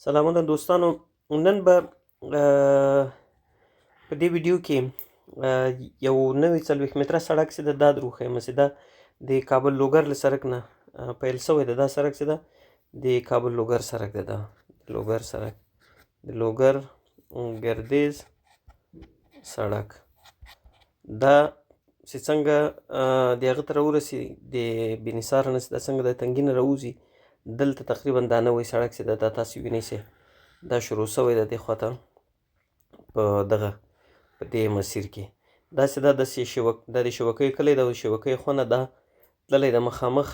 سلامونه دوستانو. نن به په دې ویډیو کې یو نوی 40 متره سړک چې دا دروښیم چې دا د کابل لوګر له سړک نه پیل شوی ده. دا سړک چې ده د کابل لوګر سړک ده. دا لوګر سړک د لوګر ګردیز سړک دا چې څنګه د هغه ته راورسي د بینسار نه چې دا څنګه د تنګي نه راوځي دلته تقریبا دا نوی سړک چې ده دا تاسې وینئ چې دا شروع شوی ده دې خواته په دغه په دې مسیر کې داسې دا دا د شوکۍ کلی ده او شوکۍ خونه دا تللی ده مخامخ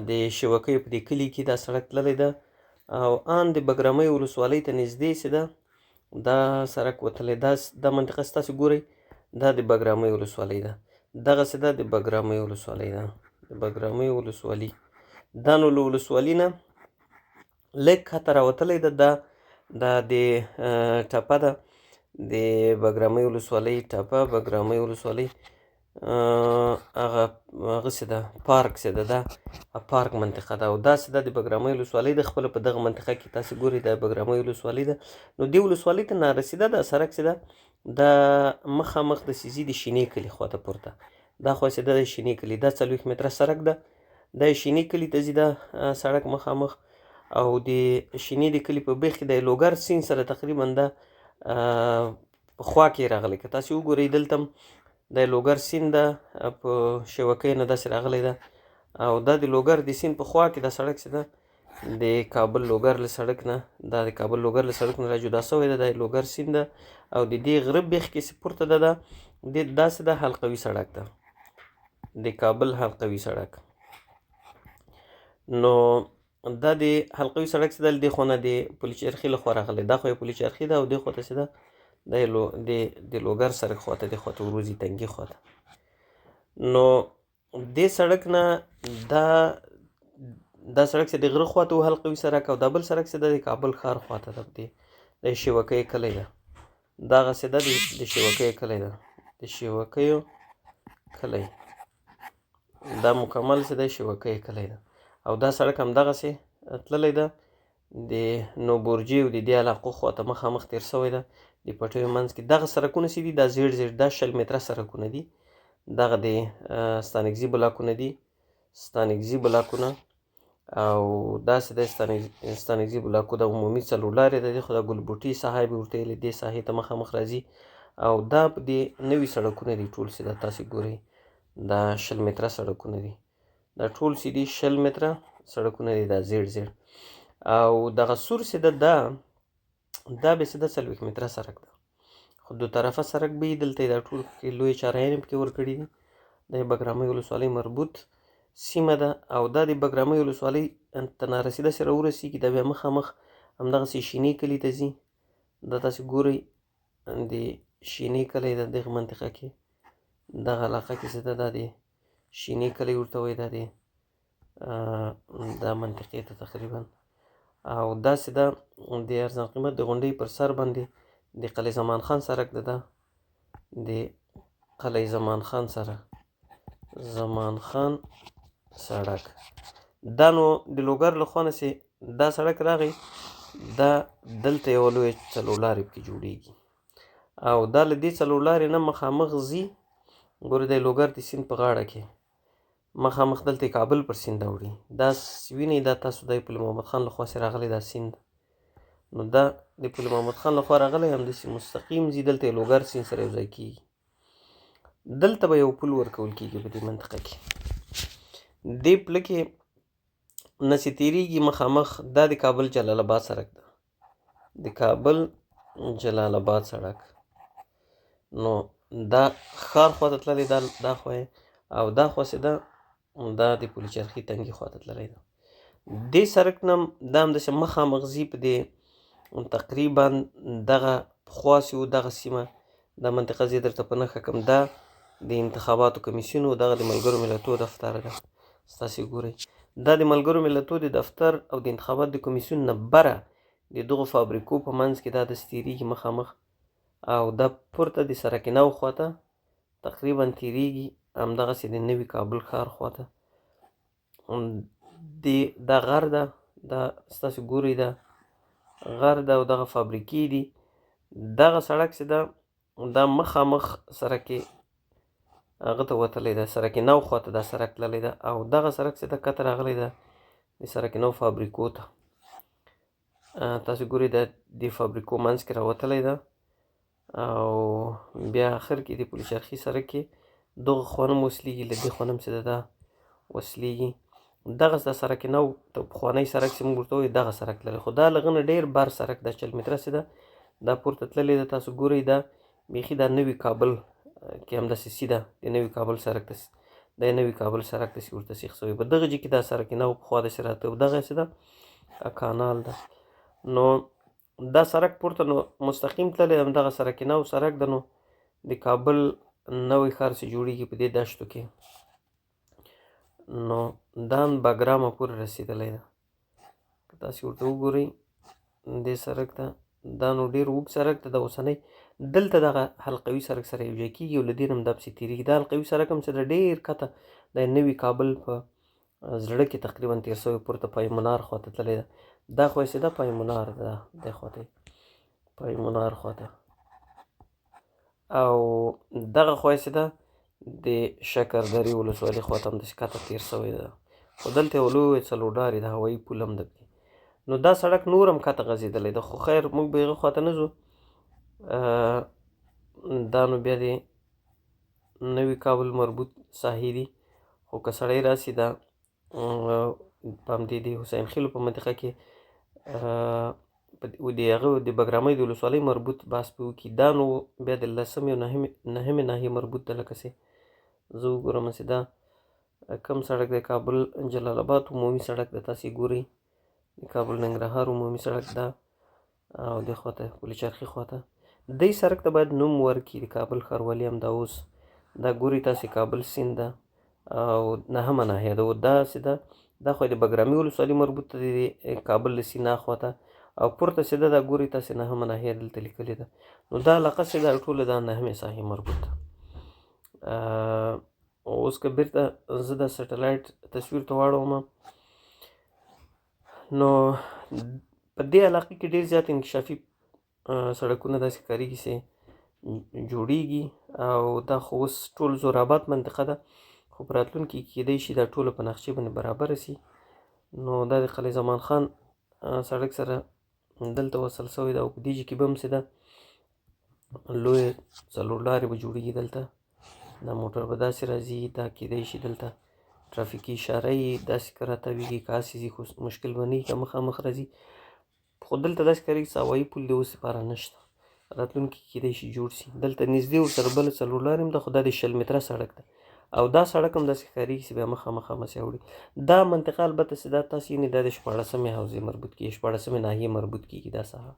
د شوکۍ په دې کلي کې دا سړک تللی ده او ان د بګرامۍ ولسوالۍ ته نږدې چې ده دا سړک وتلی. دا منطقه چې تاسې ګورئ دا د بګرامۍ ولسوالۍ ده. دغسې دا د بګرامۍ ولسوالۍ ده. د بګرامۍ ولسوالي دا نو له ولسوالي نه لږ ښکته راوتلی ده. دا د ټپه ده د بګرامۍ ولسوالۍ ټپه بګرامۍ ولسوالۍ هغسې ده پارک چې ده دا پارک منطقه ده او داسې ده د بګرامۍ ولسوالۍ ده خپله په دغه منطقه کې تاسې ګورئ دا بګرامۍ ولسوالۍ ده. نو دې ولسوالۍ ته نارسېده دا سړک چې ده دا مخامخ د سیزي د شینې کلي خواته پورته دا خوا چې ده د شینې کلي دا 40 متره سړک ده. دا شینې کلي ته ځي دا سړک مخامخ او د شینې د کلي په بیخ کې د لوګر سیند سره تقریبا دا په خوا کې راغلی. که تاسې وګورئ دلته د لوګر سیند ده په شوکۍ نه داسې راغلی ده او دا د لوګر د سیند په خوا کې دا سړک چې ده د کابل لوګر له سړک نه دا د کابل لوګر له سړک نه را جدا شوی ده. دا لوګر سیند ده او د دې غره بیخ کې چې پورته ده داسې ده حلقوي سړک ده د کابل حلقوي سړک. نو دا د حلقوي سړک چې ده له دې خوا نه د پل چرخي له خوا راغلی. دا خو یې پل چرخي ده او دې خوا ته چې ده د لوګر سړک خواته دې خواته وروځي تنګي خواته. نو دې سړک نه دا سړک چې د غره خواته و حلقوي سړک او دا بل سړک چې ده د کابل ښار خواته ده د شوکۍ کلی ده. دغسې ده د شوکۍ کلی ده د شوکیو کلی دا مکمل چې ده شوکۍ کلی ده او دا سړک همدغسې تللی ده د نوبورجي او د دې علاقو خواته مخامخ تېر شوی ده د پټیو منځ کې. دغه سړکونه چې دي دا زیړ دا 20 متره سړکونه دي. دغه د ستانکزي بلاکونه دي ستانکزي بلاکونه او داسې د ستانکزي بلاکو د عمومي څلورلارې ده خو د ګلبوټي ساحه به ورته ویلې دې ساحې ته مخامخ راځي او دا په دې نوي سړکونه دي ټول چې دا تاسې ګورئ دا 20 متره سړکونه دي. دا ټول چې دي 20 متره سړکونه دي دا زیړ او دغه سور چې ده دا به چې ده 40 متره سړک ده خو دو طرفه سړک به یې دلته دا ټول لوی چارهیانې پکې ورکړي دي. د بګرامۍ ولسوالۍ مربوط سیمه ده او دا د بګرامۍ ولسوالۍ ته نارسېده چې راورسېږي دا بیا مخامخ همدغسې شینې کلي ته ځي. دا تاسې ګورئ د شینې کلی ده دغه منطقه کې دغه علاقه کې چې ده دا د شینې کلی ورته وایي دا منطقې ته تقریبا او داسې ده د ارزان قیمت د غونډۍ پر سر باندې د قلعه زمان خان سړک ده د قلعه زمان خان سړک دا نو د لوګر له خوا نه چې دا سړک راغی دا دلته یوه لویه څلورلارې پکې جوړیږي او دا له دې څلورلارې نه مخامخ ځي. ګورئ د لوګر د سیند په غاړه کې مخامخ دلته کابل پر سیند اوړي. دا وینئ دا تاسو د پل محمد خان له خوا چې راغلی دا سیند نو دا د پل محمد خان له خوا راغلی همداسې مستقیم ځي دلته یې لوګر سیند سره یو ځای کېږي. دلته به یو پل ورکول کېږي په دې منطقه کې. دې پله کې نه چې تېرېږي مخامخ دا د کابل جلال آباد سړک ده د کابل جلال آباد سړک. نو دا ښار خواته تللی دا خوا او دا خوا چې ده دا د پل چرخي تنګي خواته تللی ده. دې سړک نه دا همداسې مخامخ ځي په دې تقریبا دغه پخوا چې و دغه سیمه دا منطقه زه درته په نښه کړم دا د انتخاباتو کمیسیون و دغه د ملګرو ملتونو دفتر ده. ستاسې ګورئ دا د ملګرو ملتونو د دفتر او د انتخاباتو د کمیسیون نه بره د دغو فابریکو په منځ کې دا داسې تېرېږي مخامخ او دا پورته د سرک نو خواته تقریبا تېرېږي همدغسې د نوي کابل ښار خواته دا غر ده دا ستاسې ګورئ غر ده او دغه فابریکې دي. دغه سړک چې ده دا مخامخ سړک هغه ته وتلی ده، سړک نو خواته دا سړک تللی ده او دغه سړک چې ده کته راغلی ده د سړک نو فابریکو ته. تاسو ګورئ د دې فابریکو منځ کې راوتلی ده او بیا اخر کې د پل چرخي سړک کې دغه خوا نه هم وصلېږي، له دې خوا نه هم چې ده دا وصلېږي. دغه د سړک نو پخوانی سړک چې موږ ورته وایو دغه سړک تللی، خو دا له هغه نه ډېر بر سړک ده، 40 متره چې ده دا پورته تللی ده. تاسو ګورئ دا بیخي دا نوي کابل کې همداسې سیده د نوي کابل سړک ته د نوي کابل سړک ته ورته سیخ شوی. په دغه ځای کې دا سړک نو پخوا داسې راته دغه چې ده کانال ده. نو دا سړک پورته نو مستقیم تللی همدغه سړک نو سړک ده. نو د کابل نوی ښار چې جوړېږي په دې دشتو کې، نو دا بګرامه پورې رسېدلی ده. که تاسې ورته وګورئ دې سړک ته، دا نو ډېر اوږد سړک ده. دا اوسنی دلته دغه حلقوي سړک سره یو ځای کېږي او له دې نه هم دا پسې تېرېږي. دا حلقوي سړک هم چې ده ډېر کته د نوي کابل په زړه کې تقریبا تېر شوی، پورته پای منار خواته تللی ده. دا خوا یې چې ده پای منار ده، دې خواته پای منار خواته، او دغه خوا یې چې ده د شکردرې ولسوالۍ خواته همداسې کته تېر شوی ده. خو دلته یو لوی څلورلارې د هوایي پل هم ده. نو دا سړک نور هم کته غځېدلی ده، خو خیر موږ به هغه خواته نه ځو. دا نو بیا د نوي کابل مربوط ساحې دي. خو که سړی راسي دا په همدې د حسین خیلو په منطقه کې د هغه د بګرامۍ د ولسوالۍ مربوط بحث پرې وکړي. دا نو بیا د 10مې او 9مې ناحیې مربوط ده. لکه چې زه وګورم چې دا کوم سړک دی، کابل جلال آباد عمومي سړک ده. تاسې ګورئ د کابل ننګرهار عمومي سړک ده او دې خواته پل چرخي خواته دې سړک ته باید نوم ورکړي د کابل ښاروالي. همدا اوس دا ګورئ تاسې کابل سیند ده او 9مه ناحیه ده. دا چې ده دا خو د بګرامي ولسوالۍ مربوط ده د کابل له سیند هاخواته، او پورته چې ده دا ګورئ تاسې 9مه ناحیه دلته لیکلې ده. نو دا علاقه چې ده ټوله دا 9مې ساحې مربوط ده. اوس که بیرته زه د سټلایټ تصویر ته واړوم، نو په دې علاقه کې ډېر زیات انکشافي سړکونه داسې ښکارېږي چې جوړېږي او دا خو اوس ټول زورآباد منطقه ده، خو په راتلونکي کې کیدای شي دا ټوله په نقشې باندې برابره سي. نو دا د قلعه زمان خان سړک سره دلته وصل شوی ده او په دې ځای کې به هم چې ده لویې څلور لارې به جوړېږي. دلته دا موټر به داسې راځي، دا کیدای شي دلته ترافیکي اشاره یې داسې که راتاویږي، که هسې ځي خو مشکل به نه وي که مخامخ راځي. خو دلته داسې ښکارېږي چې هوایي پل د اوس لپاره نشته، راتلونکي کې کیدای شي جوړ سي. دلته نږدې ورسره بله څلور لارې هم ده، خو دا د 20 متره سړک ده او دا سړک هم داسې ښکارېږي چې بیا مخامخ همسې اوړي. دا منطقه البته چې دا تاسې یعنې دا د 14مې حوزې مربوط کېږي، 14مې ناحیې مربوط کېږي دا ساحه.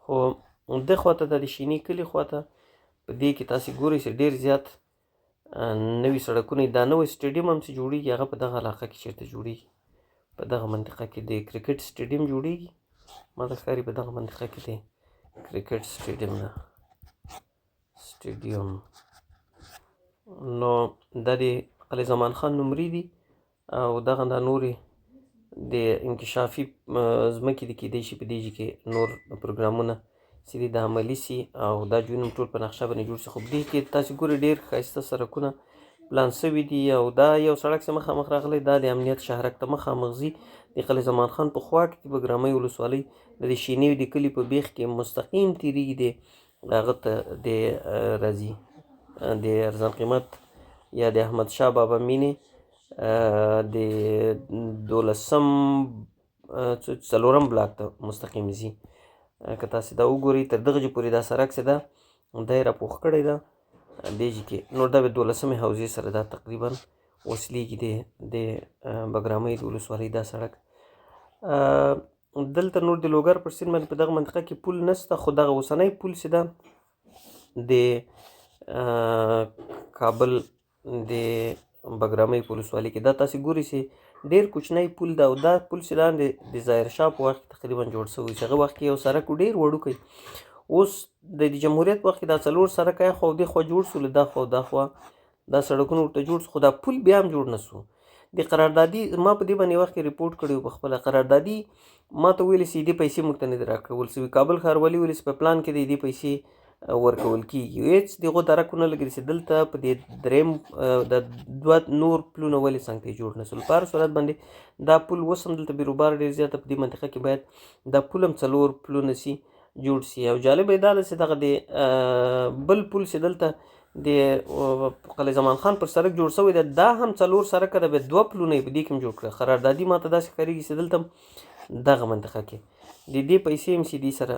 خو دې خواته دا د شینې کلي خواته په دې کې تاسې ګورئ چې ډېر زیات نوي سړکونه، دا نوی سټېډیم هم چې جوړېږي هغه په دغه علاقه کې چېرته جوړېږي، په دغه منطقه کې د کرکټ سټېډیم جوړېږي. ما ته ښکاري په دغه منطقه کې دی کرکټ سټېډیم ده سټېډیم. نو دا د قلعه زمان خان نومرې دي او دغه دا نورې د انکشافي ځمکې دي، کیدای شي په دې ځای کې نور پروګرامونه چې دي د عملي سي او دا ځایونه هم ټول په نقشه باندې جوړ سي. خو په دې کې تاسې ګورئ ډېر ښایسته سړکونه پلان سوي دي او دا یو سړک چې مخامخ راغلی دا د امنیت شهرک ته مخامخ ځي. د قلعه زمان خان په خوا کې د بګرامۍ ولسوالۍ د شینې د کلي په بیخ کې مستقیم تېرېږي، د هغه ته د راځي د ارزان قیمت یا د احمدشاه بابا مینې د 12م بلاک ته مستقیم ځي. که تاسې دا وګورئ تر دغه ځای پورې دا سړک چې ده دا یې راپوښ کړی ده دې ځای کې، نو دا به 12مې حوزې سره دا تقریبا وصلېږي د بګرامۍ د ولسوالۍ دا سړک. دلته نور د لوګر پر سیند باندې په دغه منطقه کې پل نشته، خو دغه اوسنی پل چې ده د کابل د بګرامۍ په ولسوالۍ کې دا تاسې ګورئ چې ډېر کوچنی پل ده او دا پل چې دا د ظاهر شاه په وخت کې تقریبا جوړ شوی. هغه وخت کې یو سړک ډېر وړوکی، اوس د جمهوریت وخت کې دا څلور سړک اخوا او دې خوا جوړ شو، له دا خوا او دا خوا دا سړکونه ورته جوړ شو، خو دا پل بیا هم جوړ نه شو د قراردادي ما په دې باندې وخت کې ریپورټ کړی و په خپله قراردادي ما ته ویلې چې دې پیسې موږ ته نه دي راکول سوي. کابل ښاروالي ویلې چې په پلان کې دې پیسې ورکول کېږي. هېڅ د هغو درک ونه لګېد چې دلته په دې درېیم د دوه نور پلونه ولې څنګ ته جوړ نه سول. په هر صورت باندې دا پل اوس هم دلته بیروبار ډېر زیاته په دې منطقه کې باید دا پل هم 4 پلونه سي جوړ سي. او جالبه یې دا ده چې دغه د بل پل چې دلته د قلعه زمان خان پر سړک جوړ شوی دی دا هم 4 سړکه ده، بیا 2 پلونه یې په دې کې هم جوړ کړه. قراردادي ما ته داسې ښکارېږي چې دلته هم دغه منطقه کې د دې پیسې هم چې دې سره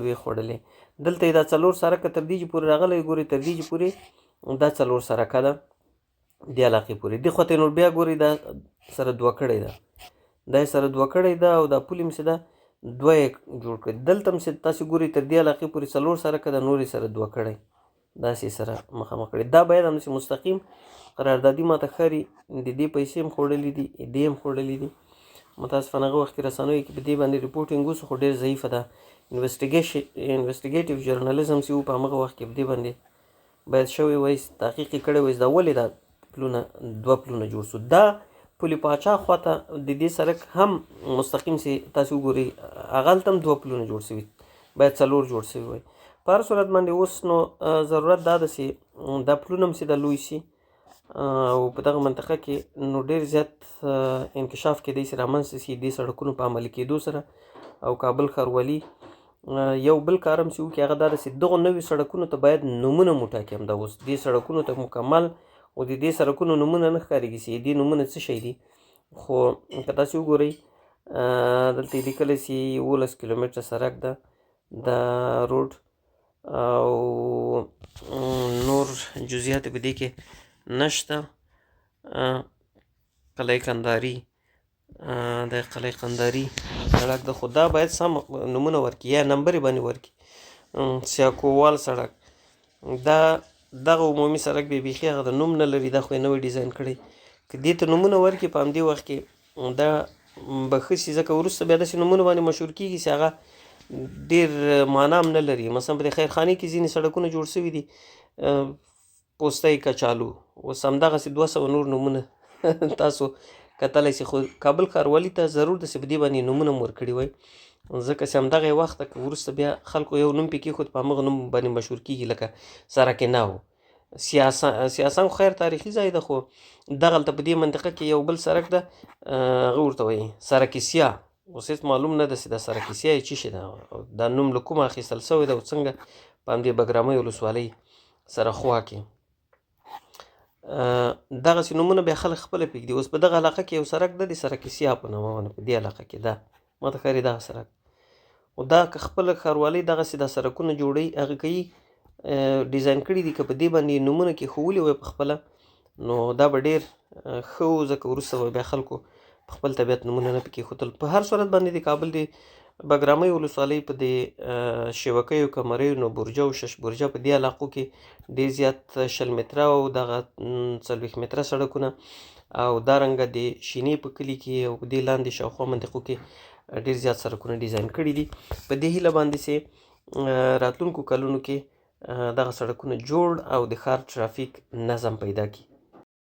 وې خوړلې. دلته یې دا 4 سړکه تر دې چې پورې راغلی ګورئ، تر دې چې پورې دا 4 سړکه ده دې علاقې پورې. دې خوا ته نور بیا ګورئ دا سره 2 کړی ده، دا یې سره 2 کړی ده او دا پل هم چې ده 2 یې جوړ کړی. دلته هم چې تاسې ګورئ تر دې علاقې پورې 4 سړکه ده، نور یې سره 2 کړی، داسې سره مخامخ کړی. دا باید همداسې مستقیم قراردادي ما ته ښکاري د دې پیسې هم خوړلي دي، دې هم خوړلي دي. متاسفانه هغه وخت کې رسنیو کې په دې باندې ریپورټینګ وشو خو ډېر ضعیفه ده. انویسټیګیټیو ژورنالیزم چې و په همغه وخت کې په دې باندې باید شوی وای، تحقیق یې کړی وای دا ولې دا پلونه 2 پلونه جوړ شو. دا پل پاچا خواته د دې سړک هم مستقیم چې تاسې وګورئ هغه هلته هم 2 پلونه جوړ شوي، باید 4 جوړ شوي وای. په هر صورت باندې اوس نو ضرورت دا ده چې دا پلونه هم چې دا لوی شي او په دغه منطقه کې نو ډېر زیات انکشاف کېدی شي رامنځته شي دې سړکونو په عملي کېدو سره. او کابل ښاروالي یو بل کار هم چې وکړي هغه دا ده چې دغو نوي سړکونو ته باید نومونه مو ټاکي. همدا اوس دې سړکونو ته مکمل او د دې سړکونو نومونه نه ښکارېږي چې دې نومونه څه شی دي. خو که تاسې وګورئ دلته یې لیکلی چې 11 کیلومتره سړک ده دا روډ او نور جزئیات په دې کې نشته. قلعه قنداري د قلعه قنداري سړک ده، خو دا باید سم نومونه ورکړي یا نمبر یې باندې ورکړي. سیاکووال سړک دا دغه عمومي سړک دی، بیخي هغه د نوم نه لري، دا خو یې نوی ډیزاین کړی. که دې ته نومونه ورکړي په همدې وخت کې دا به ښه شي، ځکه وروسته بیا داسې نومونه باندې مشهور کېږي چې هغه ډېر معنا هم نه لري. مثلا په د خیرخانې کې ځینې سړکونه جوړ شوي دي، پوستی کچالو، اوس همدغسې 200 نور نومونه تاسو کتلی شئ. خو کابل ښاروالي ته ضرور ده چې په دې باندې نومونه هم ورکړي وای، ځکه چې همدغه وخت که وروسته بیا خلکو یو نوم پې کېښود په همغه نوم باندې مشهور کېږي، لکه سرکیناو. سیاسان خو خیر تاریخي ځای ده، خو دغلته په دې منطقه کې یو بل سړک ده هغه ورته وایي سرکیسیا. اوس هېڅ معلوم نه ده چې دا سرکیسیا یې څه شی ده، دا نوم له کومه اخیستل شوی ده او څنګه په همدې بګرامۍ ولسوالۍ سره خوا کې دغسې نومونه بیا خلک خپله پرېږدي. اوس په دغه علاقه کې یو سړک ده د سرکیسیا په نامه باندې، په دې علاقه کې ده ما ته ښکاري دغه سړک. خو دا که خپله ښاروالۍ دغسې دا سړکونه جوړوي هغه کوي ډیزاین کړي دي، که په دې باندې نومونه کېښولي وای په خپله نو دا به ډېر ښه و، ځکه وروسته به بیا خلکو په خپل طبیعت نومونه نه پې کېښودل. په هر صورت باندې د کابل د بګرامۍ ولسوالۍ په دې شیوکیو، کمریو، نو برجه او شش برجه په دې علاقو کې ډېر زیات 20 متره او دغه 40 متره سړکونه او دارنګه د شینې په کلي کې او په دې لاندې شاوخوا منطقو کې ډېر زیات سړکونه ډیزاین کړي دي په دې هیله باندې چې راتلونکو کلونو کې دغه سړکونه جوړ او د ښار ټرافیک نظم پیدا کړي.